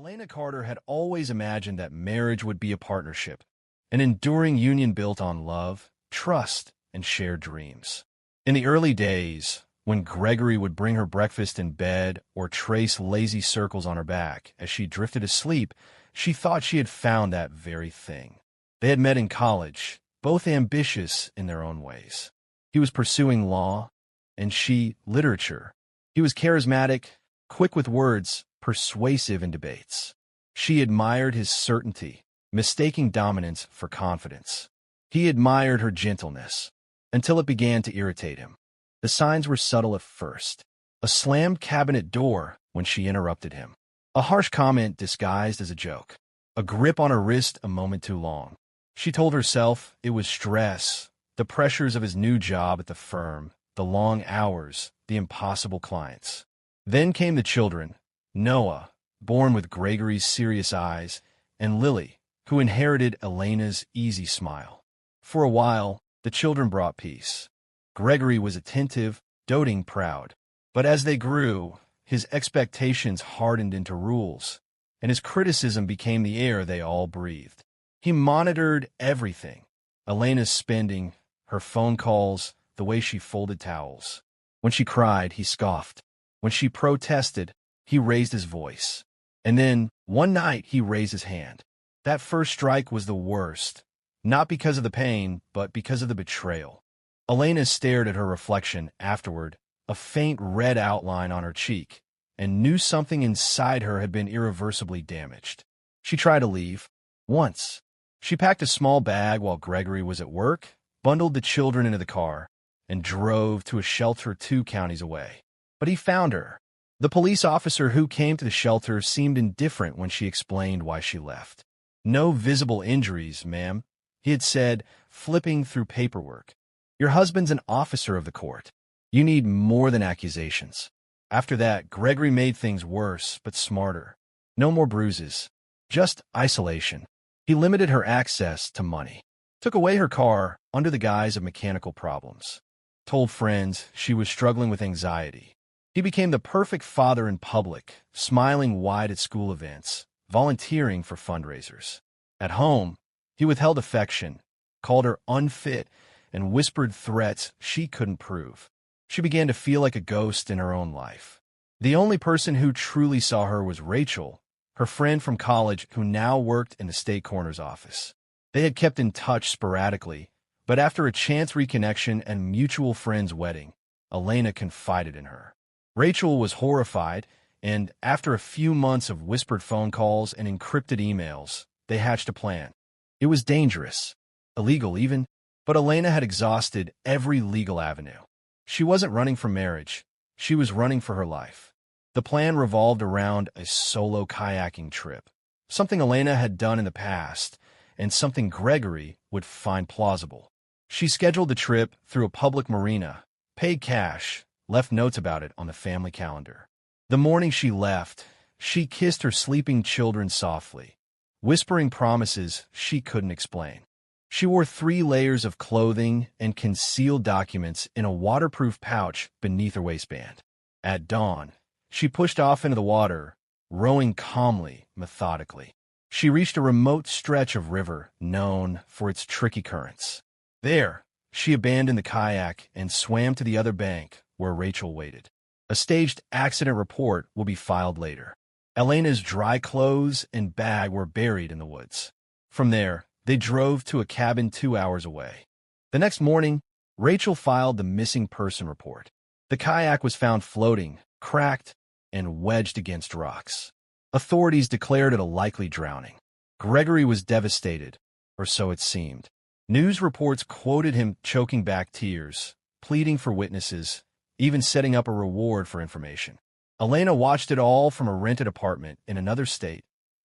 Elena Carter had always imagined that marriage would be a partnership, an enduring union built on love, trust, and shared dreams. In the early days, when Gregory would bring her breakfast in bed or trace lazy circles on her back as she drifted asleep, she thought she had found that very thing. They had met in college, both ambitious in their own ways. He was pursuing law, and she literature. He was charismatic, quick with words, persuasive in debates. She admired his certainty, mistaking dominance for confidence. He admired her gentleness, until it began to irritate him. The signs were subtle at first. A slammed cabinet door when she interrupted him. A harsh comment disguised as a joke. A grip on her wrist a moment too long. She told herself it was stress, the pressures of his new job at the firm, the long hours, the impossible clients. Then came the children, Noah, born with Gregory's serious eyes, and Lily, who inherited Elena's easy smile. For a while, the children brought peace. Gregory was attentive, doting, proud. But as they grew, his expectations hardened into rules, and his criticism became the air they all breathed. He monitored everything: Elena's spending, her phone calls, the way she folded towels. When she cried, he scoffed. When she protested, he raised his voice. And then, one night, he raised his hand. That first strike was the worst, not because of the pain, but because of the betrayal. Elena stared at her reflection afterward, a faint red outline on her cheek, and knew something inside her had been irreversibly damaged. She tried to leave. Once. She packed a small bag while Gregory was at work, bundled the children into the car, and drove to a shelter 2 counties away. But he found her. The police officer who came to the shelter seemed indifferent when she explained why she left. "No visible injuries, ma'am," he had said, flipping through paperwork. "Your husband's an officer of the court. You need more than accusations." After that, Gregory made things worse, but smarter. No more bruises. Just isolation. He limited her access to money. Took away her car under the guise of mechanical problems. Told friends she was struggling with anxiety. He became the perfect father in public, smiling wide at school events, volunteering for fundraisers. At home, he withheld affection, called her unfit, and whispered threats she couldn't prove. She began to feel like a ghost in her own life. The only person who truly saw her was Rachel, her friend from college who now worked in the state coroner's office. They had kept in touch sporadically, but after a chance reconnection and mutual friend's wedding, Elena confided in her. Rachel was horrified, and after a few months of whispered phone calls and encrypted emails, they hatched a plan. It was dangerous, illegal even, but Elena had exhausted every legal avenue. She wasn't running for marriage. She was running for her life. The plan revolved around a solo kayaking trip, something Elena had done in the past, and something Gregory would find plausible. She scheduled the trip through a public marina, paid cash, left notes about it on the family calendar. The morning she left, she kissed her sleeping children softly, whispering promises she couldn't explain. She wore 3 layers of clothing and concealed documents in a waterproof pouch beneath her waistband. At dawn, she pushed off into the water, rowing calmly, methodically. She reached a remote stretch of river known for its tricky currents. There, she abandoned the kayak and swam to the other bank where Rachel waited. A staged accident report will be filed later. Elena's dry clothes and bag were buried in the woods. From there, they drove to a cabin 2 hours away. The next morning, Rachel filed the missing person report. The kayak was found floating, cracked, and wedged against rocks. Authorities declared it a likely drowning. Gregory was devastated, or so it seemed. News reports quoted him choking back tears, pleading for witnesses, even setting up a reward for information. Elena watched it all from a rented apartment in another state,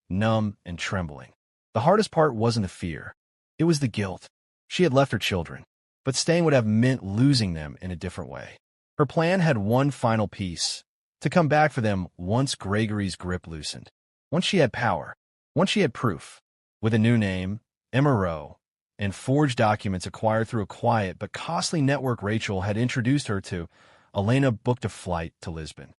numb and trembling. The hardest part wasn't the fear. It was the guilt. She had left her children, but staying would have meant losing them in a different way. Her plan had one final piece: to come back for them once Gregory's grip loosened. Once she had power. Once she had proof. With a new name, Emma Rowe, and forged documents acquired through a quiet but costly network Rachel had introduced her to, Elena booked a flight to Lisbon.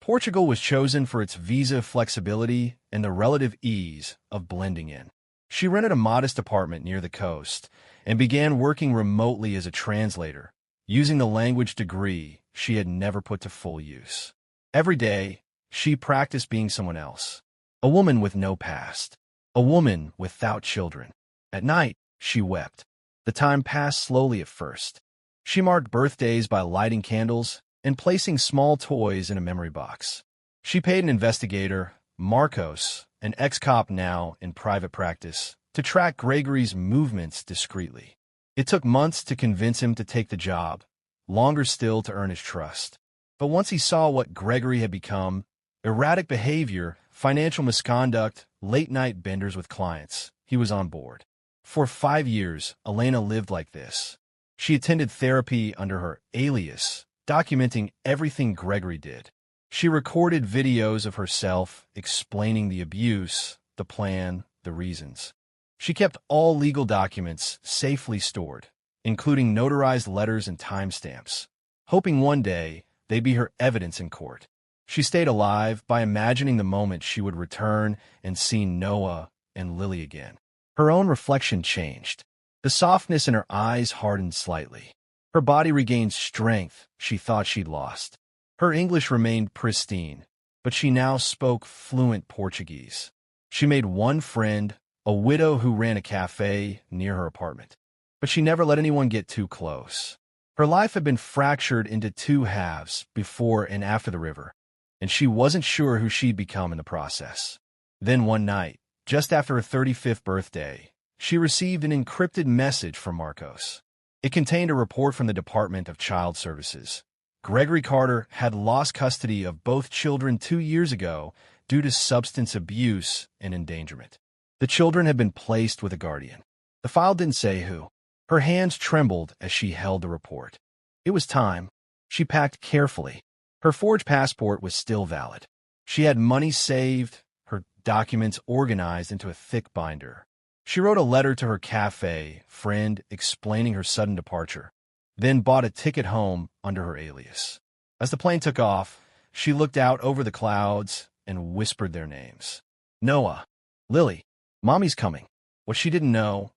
Portugal was chosen for its visa flexibility and the relative ease of blending in. She rented a modest apartment near the coast and began working remotely as a translator, using the language degree she had never put to full use. Every day, she practiced being someone else, a woman with no past, a woman without children. At night, she wept. The time passed slowly at first. She marked birthdays by lighting candles and placing small toys in a memory box. She paid an investigator, Marcos, an ex-cop now in private practice, to track Gregory's movements discreetly. It took months to convince him to take the job, longer still to earn his trust. But once he saw what Gregory had become, erratic behavior, financial misconduct, late-night benders with clients, he was on board. For 5 years, Elena lived like this. She attended therapy under her alias, documenting everything Gregory did. She recorded videos of herself explaining the abuse, the plan, the reasons. She kept all legal documents safely stored, including notarized letters and timestamps, hoping one day they'd be her evidence in court. She stayed alive by imagining the moment she would return and see Noah and Lily again. Her own reflection changed. The softness in her eyes hardened slightly. Her body regained strength she thought she'd lost. Her English remained pristine, but she now spoke fluent Portuguese. She made one friend, a widow who ran a cafe near her apartment. But she never let anyone get too close. Her life had been fractured into two halves before and after the river, and she wasn't sure who she'd become in the process. Then one night, just after her 35th birthday, she received an encrypted message from Marcos. It contained a report from the Department of Child Services. Gregory Carter had lost custody of both children 2 years ago due to substance abuse and endangerment. The children had been placed with a guardian. The file didn't say who. Her hands trembled as she held the report. It was time. She packed carefully. Her forged passport was still valid. She had money saved, her documents organized into a thick binder. She wrote a letter to her cafe friend explaining her sudden departure, then bought a ticket home under her alias. As the plane took off, she looked out over the clouds and whispered their names. Noah, Lily, Mommy's coming. What she didn't know,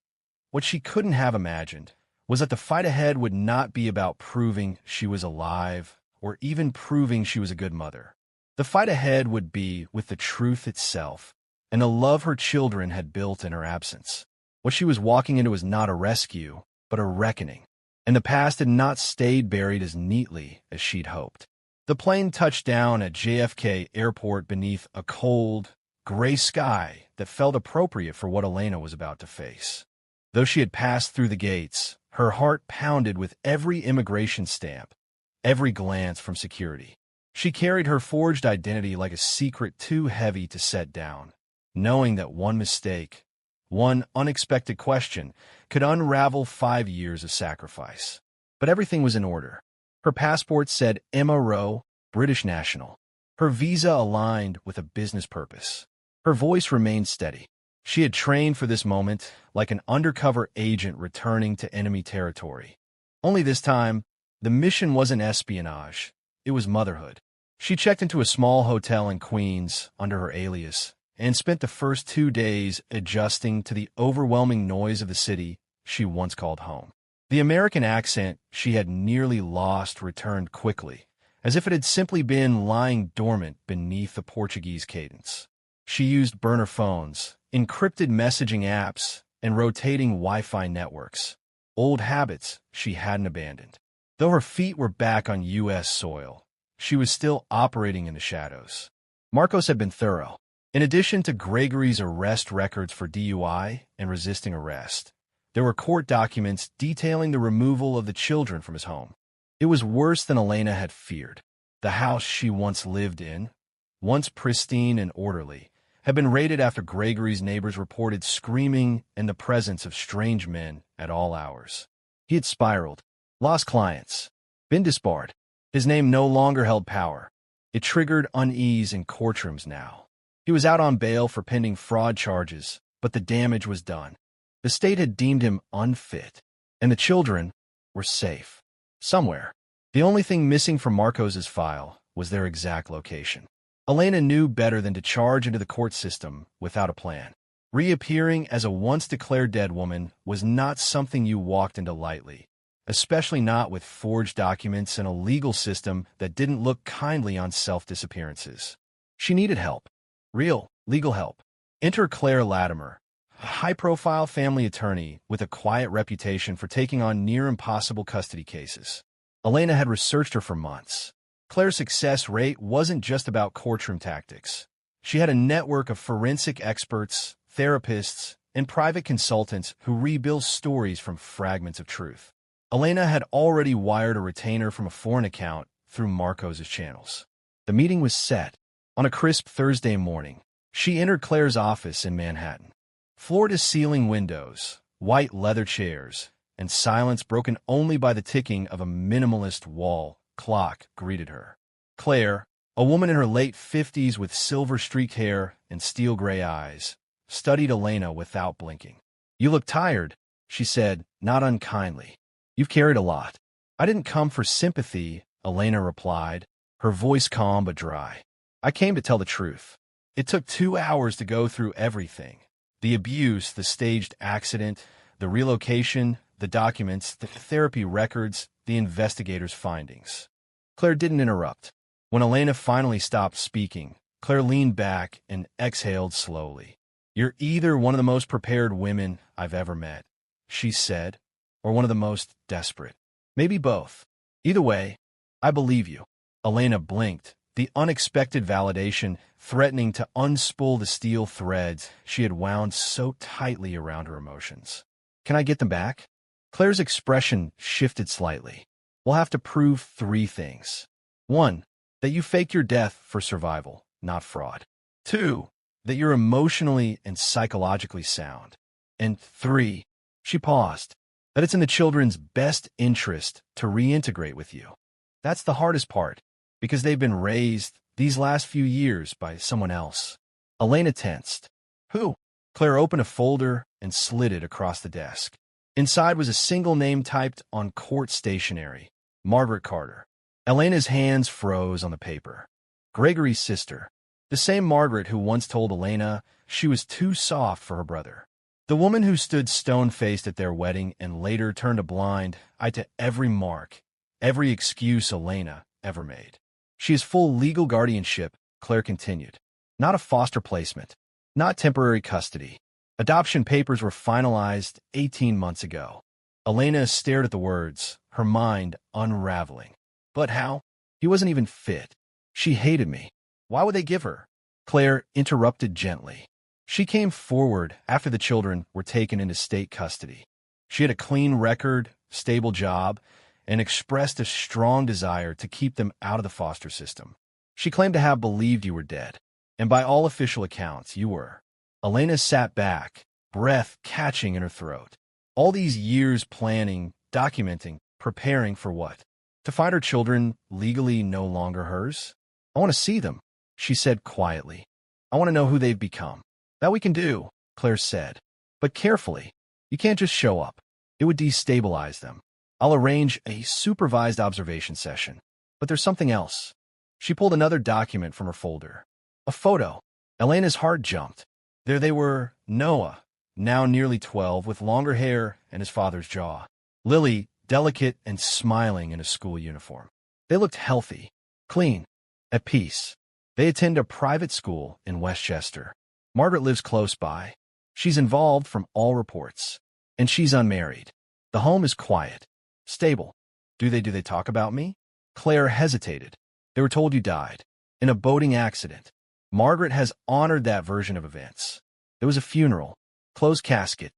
what she couldn't have imagined, was that the fight ahead would not be about proving she was alive or even proving she was a good mother. The fight ahead would be with the truth itself and the love her children had built in her absence. What she was walking into was not a rescue, but a reckoning, and the past had not stayed buried as neatly as she'd hoped. The plane touched down at JFK Airport beneath a cold, gray sky that felt appropriate for what Elena was about to face. Though she had passed through the gates, her heart pounded with every immigration stamp, every glance from security. She carried her forged identity like a secret too heavy to set down, knowing that one mistake, one unexpected question, could unravel 5 years of sacrifice. But everything was in order. Her passport said Emma Rowe, British national. Her visa aligned with a business purpose. Her voice remained steady. She had trained for this moment like an undercover agent returning to enemy territory. Only this time, the mission wasn't espionage. It was motherhood. She checked into a small hotel in Queens under her alias and spent the first 2 days adjusting to the overwhelming noise of the city she once called home. The American accent she had nearly lost returned quickly, as if it had simply been lying dormant beneath the Portuguese cadence. She used burner phones, encrypted messaging apps, and rotating Wi-Fi networks, old habits she hadn't abandoned. Though her feet were back on U.S. soil, she was still operating in the shadows. Marcos had been thorough. In addition to Gregory's arrest records for DUI and resisting arrest, there were court documents detailing the removal of the children from his home. It was worse than Elena had feared. The house she once lived in, once pristine and orderly, had been raided after Gregory's neighbors reported screaming and the presence of strange men at all hours. He had spiraled, lost clients, been disbarred. His name no longer held power. It triggered unease in courtrooms now. He was out on bail for pending fraud charges, but the damage was done. The state had deemed him unfit, and the children were safe. Somewhere. The only thing missing from Marcos's file was their exact location. Elena knew better than to charge into the court system without a plan. Reappearing as a once-declared dead woman was not something you walked into lightly, especially not with forged documents and a legal system that didn't look kindly on self-disappearances. She needed help. Real, legal help. Enter Claire Latimer, a high-profile family attorney with a quiet reputation for taking on near-impossible custody cases. Elena had researched her for months. Claire's success rate wasn't just about courtroom tactics. She had a network of forensic experts, therapists, and private consultants who rebuild stories from fragments of truth. Elena had already wired a retainer from a foreign account through Marcos' channels. The meeting was set. On a crisp Thursday morning, she entered Claire's office in Manhattan. Floor-to-ceiling windows, white leather chairs, and silence broken only by the ticking of a minimalist wall clock greeted her. Claire, a woman in her late 50s with silver-streaked hair and steel-gray eyes, studied Elena without blinking. "You look tired," she said, not unkindly. "You've carried a lot." "I didn't come for sympathy," Elena replied, her voice calm but dry. "I came to tell the truth. It took 2 hours to go through everything. The abuse, the staged accident, the relocation, the documents, the therapy records, the investigators' findings." Claire didn't interrupt. When Elena finally stopped speaking, Claire leaned back and exhaled slowly. "You're either one of the most prepared women I've ever met," she said, "or one of the most desperate. Maybe both. Either way, I believe you." Elena blinked, the unexpected validation threatening to unspool the steel threads she had wound so tightly around her emotions. "Can I get them back?" Claire's expression shifted slightly. "We'll have to prove 3 things. 1, that you faked your death for survival, not fraud. 2, that you're emotionally and psychologically sound. And 3, she paused, that it's in the children's best interest to reintegrate with you. That's the hardest part, because they've been raised these last few years by someone else." Elena tensed. "Who?" Claire opened a folder and slid it across the desk. Inside was a single name typed on court stationery: Margaret Carter. Elena's hands froze on the paper. Gregory's sister. The same Margaret who once told Elena she was too soft for her brother. The woman who stood stone-faced at their wedding and later turned a blind eye to every mark, every excuse Elena ever made. "She has full legal guardianship," Claire continued. "Not a foster placement, not temporary custody. Adoption papers were finalized 18 months ago." Elena stared at the words, her mind unraveling. "But how? He wasn't even fit. She hated me. Why would they give her?" Claire interrupted gently. She came forward after the children were taken into state custody. She had a clean record, stable job, and expressed a strong desire to keep them out of the foster system. She claimed to have believed you were dead, and by all official accounts, you were. Elena sat back, breath catching in her throat. All these years planning, documenting, preparing for what? To find her children legally no longer hers? "I want to see them," she said quietly. "I want to know who they've become." "That we can do," Claire said. "But carefully. You can't just show up. It would destabilize them. I'll arrange a supervised observation session. But there's something else." She pulled another document from her folder. A photo. Elena's heart jumped. There they were, Noah, now nearly 12, with longer hair and his father's jaw. Lily, delicate and smiling in a school uniform. They looked healthy, clean, at peace. They attend a private school in Westchester. Margaret lives close by. She's involved from all reports. And she's unmarried. The home is quiet, stable. Do they talk about me?" Claire hesitated. "They were told you died. In a boating accident." Margaret has honored that version of events. There was a funeral. Closed casket.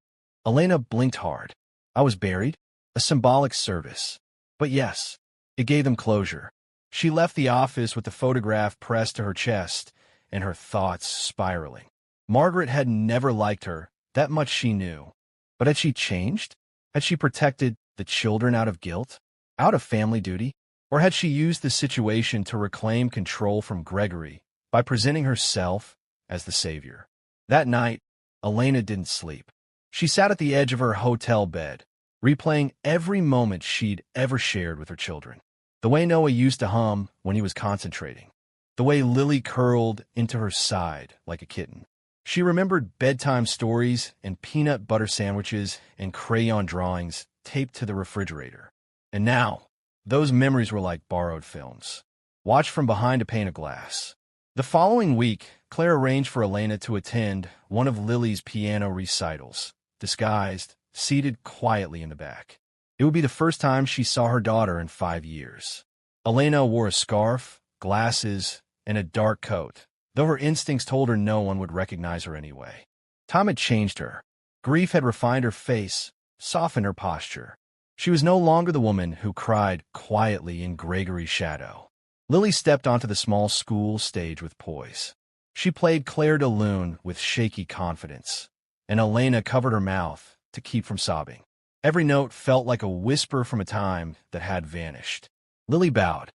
Elena blinked hard. "I was buried. A symbolic service. But yes, it gave them closure." She left the office with the photograph pressed to her chest and her thoughts spiraling. Margaret had never liked her, that much she knew. But had she changed? Had she protected the children out of guilt? Out of family duty? Or had she used the situation to reclaim control from Gregory by presenting herself as the savior? That night, Elena didn't sleep. She sat at the edge of her hotel bed, replaying every moment she'd ever shared with her children. The way Noah used to hum when he was concentrating. The way Lily curled into her side like a kitten. She remembered bedtime stories and peanut butter sandwiches and crayon drawings taped to the refrigerator. And now, those memories were like borrowed films, watched from behind a pane of glass. The following week, Claire arranged for Elena to attend one of Lily's piano recitals, disguised, seated quietly in the back. It would be the first time she saw her daughter in 5 years. Elena wore a scarf, glasses, and a dark coat, though her instincts told her no one would recognize her anyway. Time had changed her. Grief had refined her face, softened her posture. She was no longer the woman who cried quietly in Gregory's shadow. Lily stepped onto the small school stage with poise. She played Claire de Lune with shaky confidence, and Elena covered her mouth to keep from sobbing. Every note felt like a whisper from a time that had vanished. Lily bowed.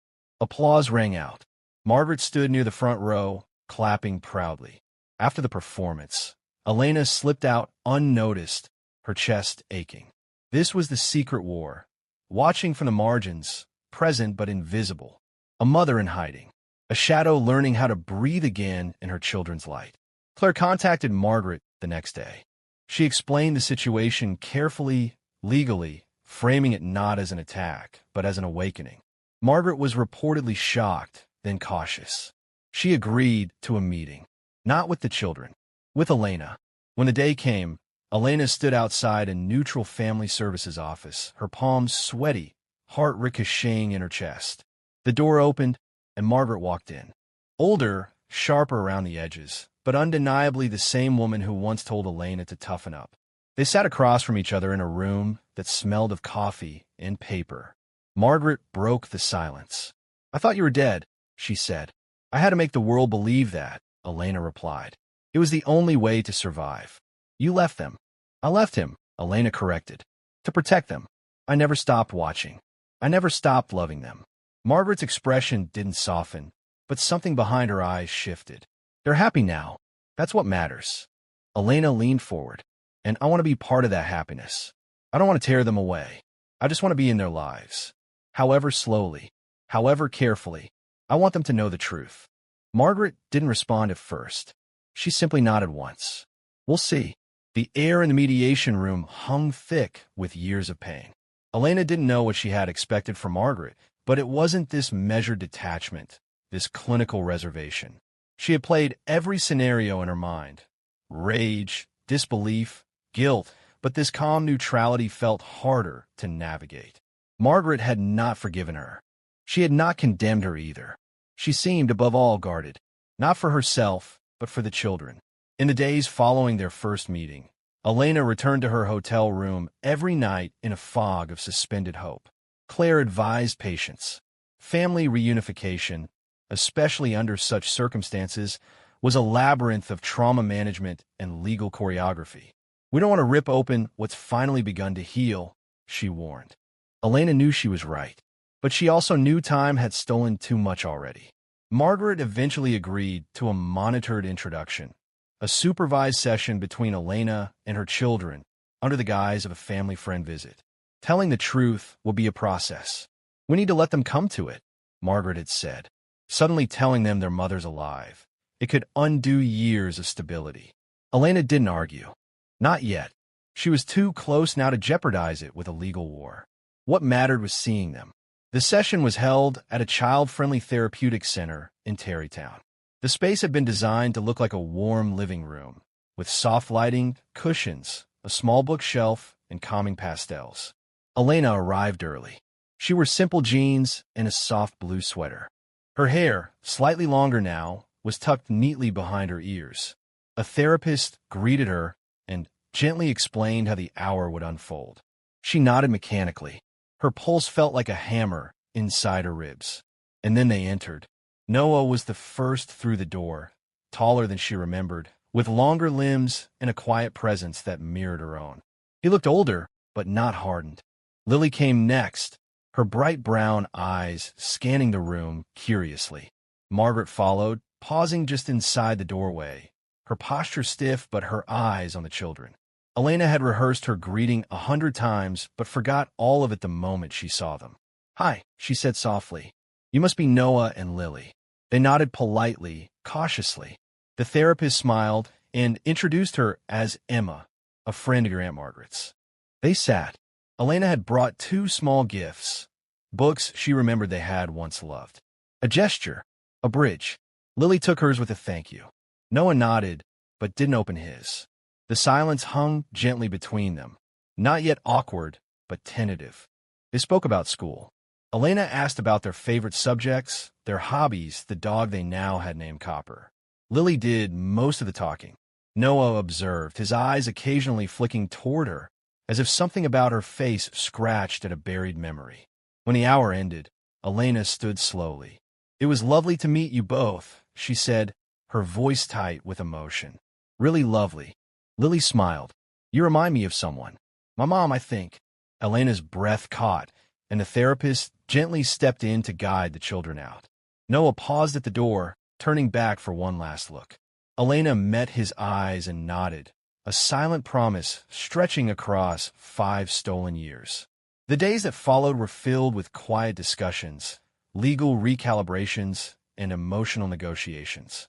Applause rang out. Margaret stood near the front row, clapping proudly. After the performance, Elena slipped out unnoticed, her chest aching. This was the secret war, watching from the margins, present but invisible. A mother in hiding, a shadow learning how to breathe again in her children's light. Claire contacted Margaret the next day. She explained the situation carefully, legally, framing it not as an attack, but as an awakening. Margaret was reportedly shocked, then cautious. She agreed to a meeting, not with the children, with Elena. When the day came, Elena stood outside a neutral family services office, her palms sweaty, heart ricocheting in her chest. The door opened, and Margaret walked in. Older, sharper around the edges, but undeniably the same woman who once told Elena to toughen up. They sat across from each other in a room that smelled of coffee and paper. Margaret broke the silence. "I thought you were dead," she said. "I had to make the world believe that," Elena replied. "It was the only way to survive." "You left them." "I left him," Elena corrected. "To protect them. I never stopped watching. I never stopped loving them." Margaret's expression didn't soften, but something behind her eyes shifted. "They're happy now. That's what matters." Elena leaned forward. "And I want to be part of that happiness. I don't want to tear them away. I just want to be in their lives. However slowly, however carefully, I want them to know the truth." Margaret didn't respond at first. She simply nodded once. "We'll see." The air in the mediation room hung thick with years of pain. Elena didn't know what she had expected from Margaret, but it wasn't this measured detachment, this clinical reservation. She had played every scenario in her mind. Rage, disbelief, guilt, but this calm neutrality felt harder to navigate. Margaret had not forgiven her. She had not condemned her either. She seemed, above all, guarded, not for herself, but for the children. In the days following their first meeting, Elena returned to her hotel room every night in a fog of suspended hope. Claire advised patience. Family reunification, especially under such circumstances, was a labyrinth of trauma management and legal choreography. "We don't want to rip open what's finally begun to heal," she warned. Elena knew she was right, but she also knew time had stolen too much already. Margaret eventually agreed to a monitored introduction, a supervised session between Elena and her children under the guise of a family friend visit. Telling the truth will be a process. "We need to let them come to it," Margaret had said. Suddenly telling them their mother's alive. It could undo years of stability. Elena didn't argue. Not yet. She was too close now to jeopardize it with a legal war. What mattered was seeing them. The session was held at a child-friendly therapeutic center in Tarrytown. The space had been designed to look like a warm living room, with soft lighting, cushions, a small bookshelf, and calming pastels. Elena arrived early. She wore simple jeans and a soft blue sweater. Her hair, slightly longer now, was tucked neatly behind her ears. A therapist greeted her and gently explained how the hour would unfold. She nodded mechanically. Her pulse felt like a hammer inside her ribs. And then they entered. Noah was the first through the door, taller than she remembered, with longer limbs and a quiet presence that mirrored her own. He looked older, but not hardened. Lily came next, her bright brown eyes scanning the room curiously. Margaret followed, pausing just inside the doorway, her posture stiff but her eyes on the children. Elena had rehearsed her greeting 100 times but forgot all of it the moment she saw them. "Hi," she said softly. "You must be Noah and Lily." They nodded politely, cautiously. The therapist smiled and introduced her as Emma, a friend of your Aunt Margaret's. They sat. Elena had brought two small gifts, books she remembered they had once loved. A gesture, a bridge. Lily took hers with a thank you. Noah nodded, but didn't open his. The silence hung gently between them, not yet awkward, but tentative. They spoke about school. Elena asked about their favorite subjects, their hobbies, the dog they now had named Copper. Lily did most of the talking. Noah observed, his eyes occasionally flicking toward her, as if something about her face scratched at a buried memory. When the hour ended, Elena stood slowly. "It was lovely to meet you both," she said, her voice tight with emotion. "Really lovely." Lily smiled. "You remind me of someone. My mom, I think." Elena's breath caught, and the therapist gently stepped in to guide the children out. Noah paused at the door, turning back for one last look. Elena met his eyes and nodded, a silent promise stretching across 5 stolen years. The days that followed were filled with quiet discussions, legal recalibrations, and emotional negotiations.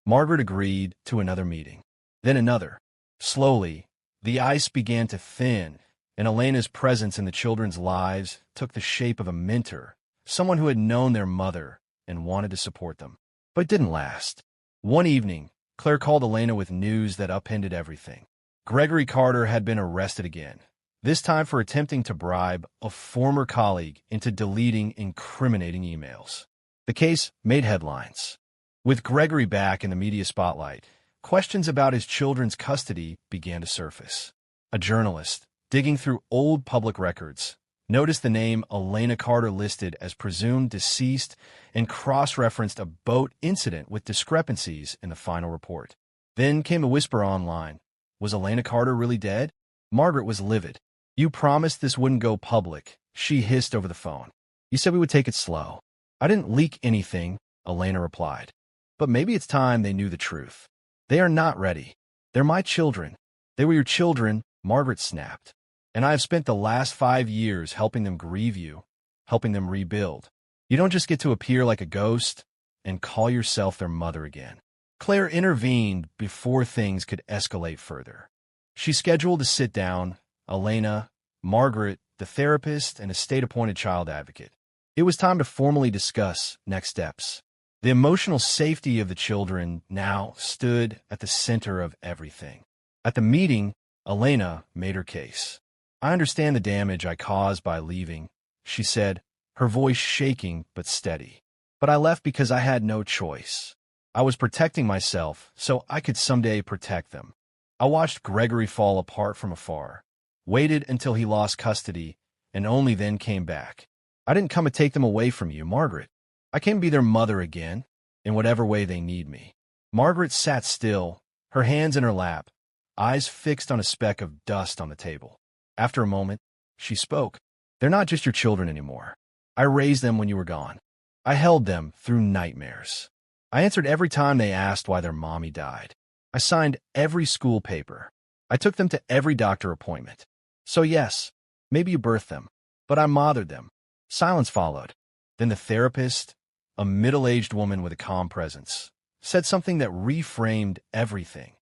Margaret agreed to another meeting, then another. Slowly, the ice began to thin, and Elena's presence in the children's lives took the shape of a mentor, someone who had known their mother and wanted to support them. But it didn't last. One evening, Claire called Elena with news that upended everything. Gregory Carter had been arrested again, this time for attempting to bribe a former colleague into deleting incriminating emails. The case made headlines. With Gregory back in the media spotlight, questions about his children's custody began to surface. A journalist, digging through old public records, noticed the name Elena Carter listed as presumed deceased and cross-referenced a boat incident with discrepancies in the final report. Then came a whisper online. Was Elena Carter really dead? Margaret was livid. "You promised this wouldn't go public," she hissed over the phone. "You said we would take it slow." "I didn't leak anything," Elena replied. "But maybe it's time they knew the truth." "They are not ready. They're my children." "They were your children," Margaret snapped. "And I have spent the last 5 years helping them grieve you, helping them rebuild. You don't just get to appear like a ghost and call yourself their mother again." Claire intervened before things could escalate further. She scheduled a sit-down, Elena, Margaret, the therapist, and a state-appointed child advocate. It was time to formally discuss next steps. The emotional safety of the children now stood at the center of everything. At the meeting, Elena made her case. "I understand the damage I caused by leaving," she said, her voice shaking but steady. "But I left because I had no choice. I was protecting myself so I could someday protect them. I watched Gregory fall apart from afar, waited until he lost custody, and only then came back. I didn't come to take them away from you, Margaret. I came to be their mother again, in whatever way they need me." Margaret sat still, her hands in her lap, eyes fixed on a speck of dust on the table. After a moment, she spoke. "They're not just your children anymore. I raised them when you were gone. I held them through nightmares. I answered every time they asked why their mommy died. I signed every school paper. I took them to every doctor appointment. So yes, maybe you birthed them, but I mothered them." Silence followed. Then the therapist, a middle-aged woman with a calm presence, said something that reframed everything.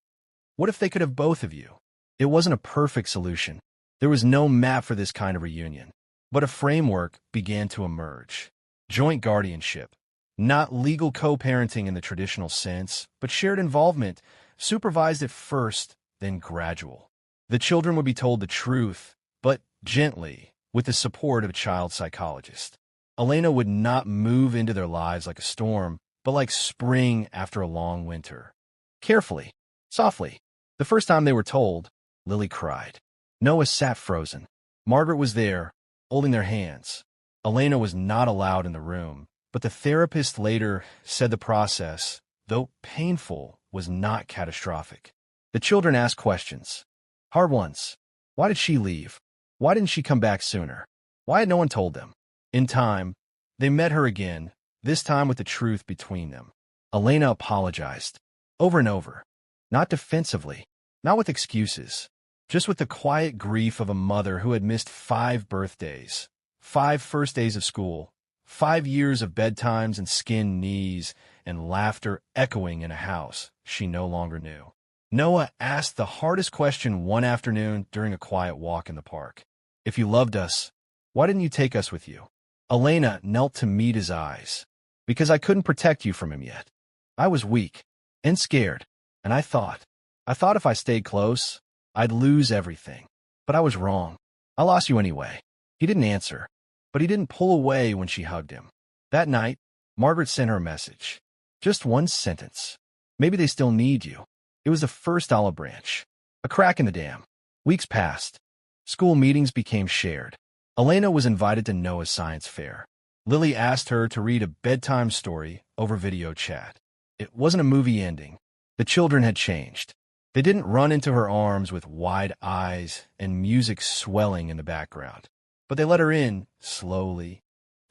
"What if they could have both of you?" It wasn't a perfect solution. There was no map for this kind of reunion, but a framework began to emerge. Joint guardianship, not legal co-parenting in the traditional sense, but shared involvement, supervised at first, then gradual. The children would be told the truth, but gently, with the support of a child psychologist. Elena would not move into their lives like a storm, but like spring after a long winter. Carefully, softly. The first time they were told, Lily cried. Noah sat frozen. Margaret was there, holding their hands. Elena was not allowed in the room, but the therapist later said the process, though painful, was not catastrophic. The children asked questions. Hard ones. Why did she leave? Why didn't she come back sooner? Why had no one told them? In time, they met her again, this time with the truth between them. Elena apologized, over and over. Not defensively, not with excuses, just with the quiet grief of a mother who had missed 5 birthdays, 5 first days of school, 5 years of bedtimes and skinned knees, and laughter echoing in a house she no longer knew. Noah asked the hardest question one afternoon during a quiet walk in the park. If you loved us, why didn't you take us with you? Elena knelt to meet his eyes. Because I couldn't protect you from him yet. I was weak and scared, and I thought if I stayed close, I'd lose everything. But I was wrong. I lost you anyway. He didn't answer, but he didn't pull away when she hugged him. That night, Margaret sent her a message. Just one sentence. Maybe they still need you. It was the first olive branch. A crack in the dam. Weeks passed. School meetings became shared. Elena was invited to Noah's science fair. Lily asked her to read a bedtime story over video chat. It wasn't a movie ending. The children had changed. They didn't run into her arms with wide eyes and music swelling in the background. But they let her in, slowly.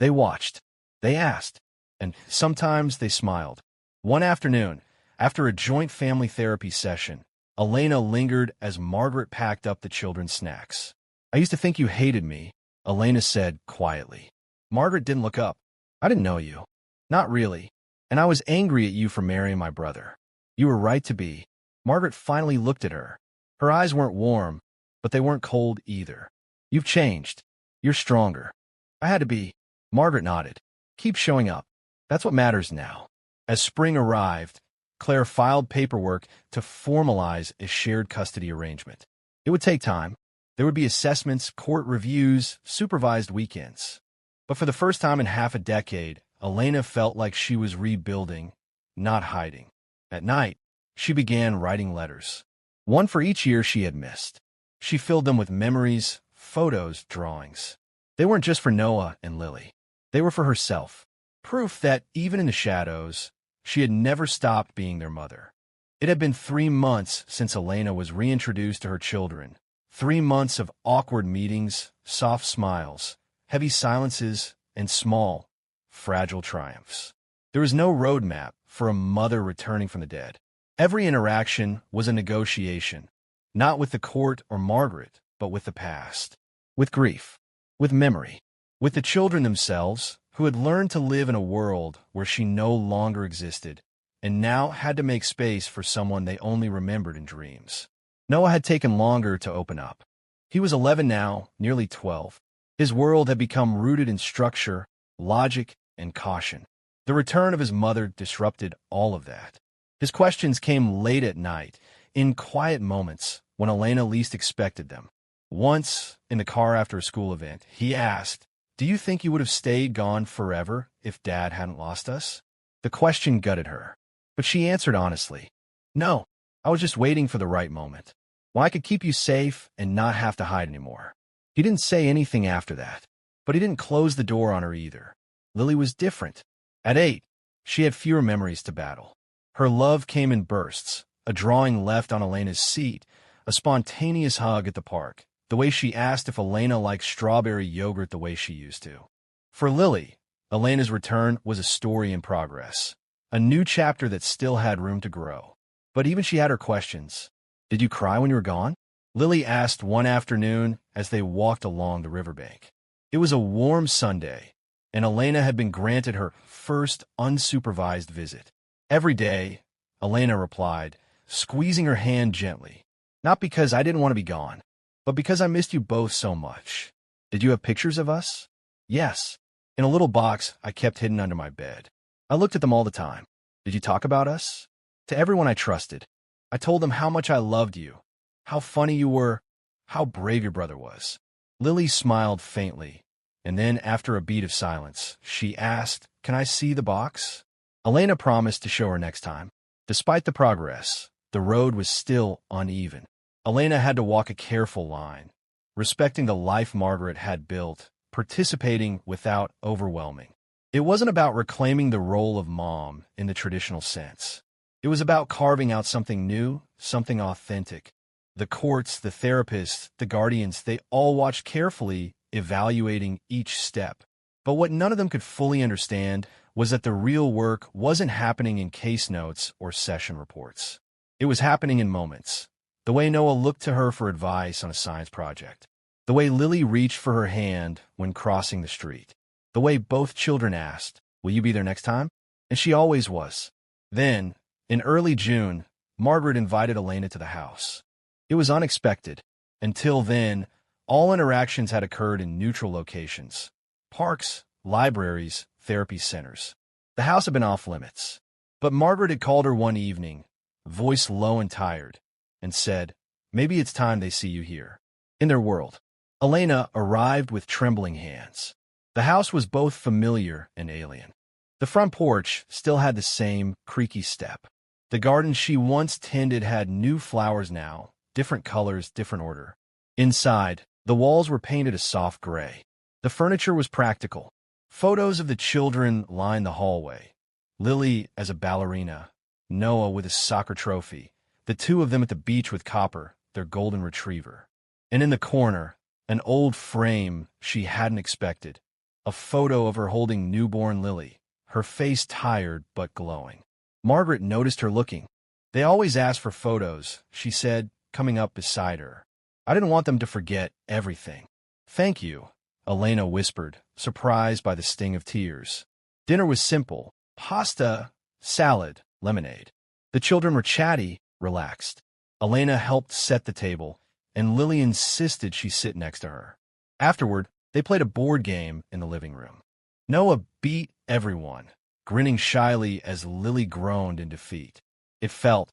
They watched. They asked. And sometimes they smiled. One afternoon, after a joint family therapy session, Elena lingered as Margaret packed up the children's snacks. I used to think you hated me, Elena said quietly. Margaret didn't look up. I didn't know you. Not really. And I was angry at you for marrying my brother. You were right to be. Margaret finally looked at her. Her eyes weren't warm, but they weren't cold either. You've changed. You're stronger. I had to be. Margaret nodded. Keep showing up. That's what matters now. As spring arrived, Claire filed paperwork to formalize a shared custody arrangement. It would take time. There would be assessments, court reviews, supervised weekends. But for the first time in half a decade, Elena felt like she was rebuilding, not hiding. At night, she began writing letters. One for each year she had missed. She filled them with memories, photos, drawings. They weren't just for Noah and Lily. They were for herself. Proof that, even in the shadows, she had never stopped being their mother. It had been 3 months since Elena was reintroduced to her children. 3 months of awkward meetings, soft smiles, heavy silences, and small, fragile triumphs. There was no roadmap for a mother returning from the dead. Every interaction was a negotiation, not with the court or Margaret, but with the past, with grief, with memory, with the children themselves, who had learned to live in a world where she no longer existed, and now had to make space for someone they only remembered in dreams. Noah had taken longer to open up. He was 11 now, nearly 12. His world had become rooted in structure, logic, and caution. The return of his mother disrupted all of that. His questions came late at night, in quiet moments when Elena least expected them. Once, in the car after a school event, he asked, "Do you think you would have stayed gone forever if Dad hadn't lost us?" The question gutted her, but she answered honestly, "No, I was just waiting for the right moment, when I could keep you safe and not have to hide anymore." He didn't say anything after that, but he didn't close the door on her either. Lily was different. At 8, she had fewer memories to battle. Her love came in bursts, a drawing left on Elena's seat, a spontaneous hug at the park, the way she asked if Elena liked strawberry yogurt the way she used to. For Lily, Elena's return was a story in progress, a new chapter that still had room to grow. But even she had her questions. "Did you cry when you were gone?" Lily asked one afternoon as they walked along the riverbank. It was a warm Sunday, and Elena had been granted her first unsupervised visit. "Every day," Elena replied, squeezing her hand gently. "Not because I didn't want to be gone, but because I missed you both so much." "Did you have pictures of us?" "Yes, in a little box I kept hidden under my bed. I looked at them all the time." "Did you talk about us?" "To everyone I trusted. I told them how much I loved you, how funny you were, how brave your brother was." Lily smiled faintly, and then, after a beat of silence, she asked, "Can I see the box?" Elena promised to show her next time. Despite the progress, the road was still uneven. Elena had to walk a careful line, respecting the life Margaret had built, participating without overwhelming. It wasn't about reclaiming the role of mom in the traditional sense. It was about carving out something new, something authentic. The courts, the therapists, the guardians, they all watched carefully, evaluating each step. But what none of them could fully understand was that the real work wasn't happening in case notes or session reports. It was happening in moments, the way Noah looked to her for advice on a science project, The way Lily reached for her hand when crossing the street. The way both children asked, "Will you be there next time?" And she always was. Then, in early June, Margaret invited Elena to the house. It was unexpected. Until then, all interactions had occurred in neutral locations: parks, libraries, therapy centers. The house had been off limits. But Margaret had called her one evening, voice low and tired, and said, "Maybe it's time they see you here." In their world, Elena arrived with trembling hands. The house was both familiar and alien. The front porch still had the same creaky step. The garden she once tended had new flowers now, different colors, different order. Inside, the walls were painted a soft gray. The furniture was practical. Photos of the children lined the hallway. Lily as a ballerina, Noah with a soccer trophy, the two of them at the beach with Copper, their golden retriever. And in the corner, an old frame she hadn't expected, a photo of her holding newborn Lily, her face tired but glowing. Margaret noticed her looking. "They always ask for photos," she said, coming up beside her. "I didn't want them to forget everything." "Thank you," Elena whispered, surprised by the sting of tears. Dinner was simple: pasta, salad, lemonade. The children were chatty, relaxed. Elena helped set the table, and Lily insisted she sit next to her. Afterward, they played a board game in the living room. Noah beat everyone, grinning shyly as Lily groaned in defeat. It felt,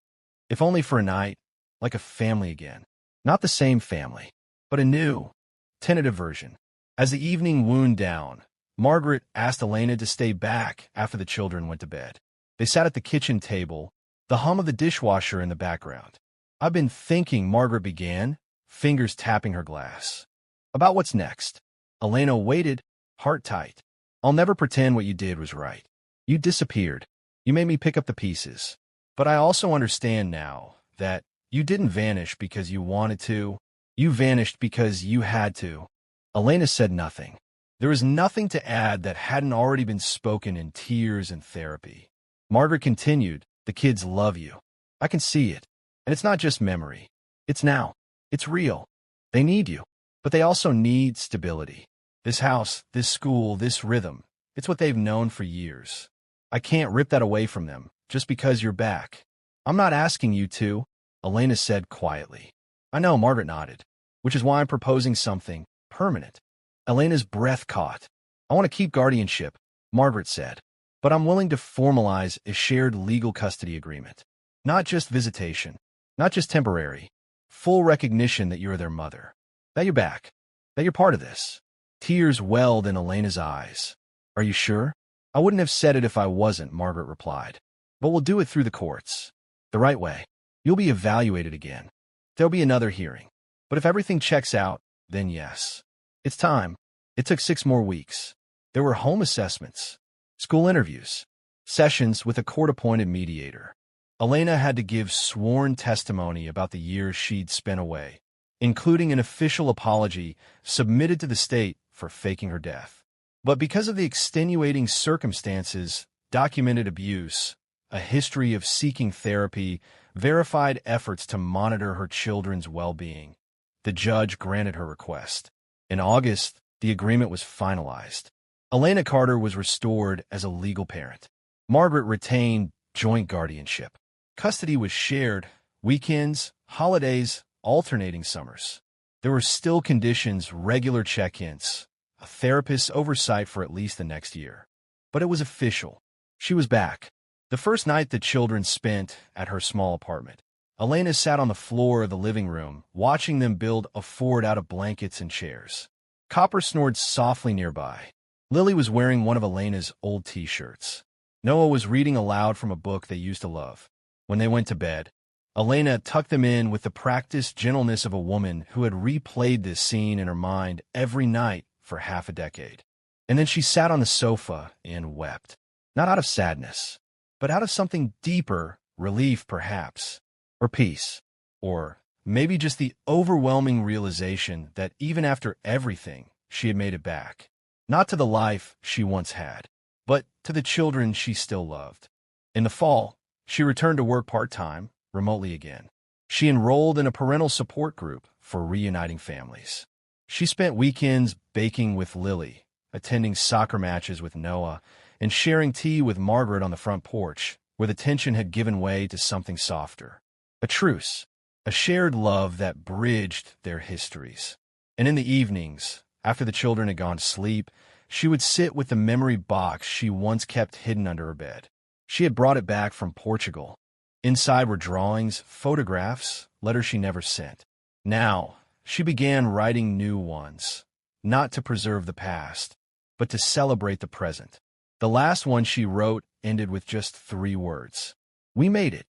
if only for a night, like a family again. Not the same family, but a new, tentative version. As the evening wound down, Margaret asked Elena to stay back after the children went to bed. They sat at the kitchen table, the hum of the dishwasher in the background. "I've been thinking," Margaret began, fingers tapping her glass. "About what's next." Elena waited, heart tight. "I'll never pretend what you did was right. You disappeared. You made me pick up the pieces. But I also understand now that you didn't vanish because you wanted to. You vanished because you had to." Elena said nothing. There was nothing to add that hadn't already been spoken in tears and therapy. Margaret continued, "The kids love you. I can see it. And it's not just memory. It's now. It's real. They need you. But they also need stability. This house, this school, this rhythm, it's what they've known for years. I can't rip that away from them just because you're back." "I'm not asking you to," Elena said quietly. "I know," Margaret nodded, "which is why I'm proposing something permanent." Elena's breath caught. "I want to keep guardianship," Margaret said, "but I'm willing to formalize a shared legal custody agreement. Not just visitation, not just temporary, full recognition that you're their mother, that you're back, that you're part of this." Tears welled in Elena's eyes. "Are you sure?" "I wouldn't have said it if I wasn't," Margaret replied. "But we'll do it through the courts. The right way. You'll be evaluated again. There'll be another hearing. But if everything checks out, then yes. It's time." It took 6 more weeks. There were home assessments, school interviews, sessions with a court-appointed mediator. Elena had to give sworn testimony about the years she'd spent away, including an official apology submitted to the state for faking her death. But because of the extenuating circumstances, documented abuse, a history of seeking therapy, verified efforts to monitor her children's well-being, the judge granted her request. In August, the agreement was finalized. Elena Carter was restored as a legal parent. Margaret retained joint guardianship. Custody was shared, weekends, holidays, alternating summers. There were still conditions, regular check-ins, a therapist's oversight for at least the next year. But it was official. She was back. The first night the children spent at her small apartment, Elena sat on the floor of the living room, watching them build a fort out of blankets and chairs. Copper snored softly nearby. Lily was wearing one of Elena's old T-shirts. Noah was reading aloud from a book they used to love. When they went to bed, Elena tucked them in with the practiced gentleness of a woman who had replayed this scene in her mind every night for half a decade. And then she sat on the sofa and wept. Not out of sadness, but out of something deeper, relief perhaps. Or peace, or maybe just the overwhelming realization that even after everything, she had made it back. Not to the life she once had, but to the children she still loved. In the fall, she returned to work part-time, remotely again. She enrolled in a parental support group for reuniting families. She spent weekends baking with Lily, attending soccer matches with Noah, and sharing tea with Margaret on the front porch, where the tension had given way to something softer. A truce, a shared love that bridged their histories. And in the evenings, after the children had gone to sleep, she would sit with the memory box she once kept hidden under her bed. She had brought it back from Portugal. Inside were drawings, photographs, letters she never sent. Now, she began writing new ones, not to preserve the past, but to celebrate the present. The last one she wrote ended with just 3 words. "We made it."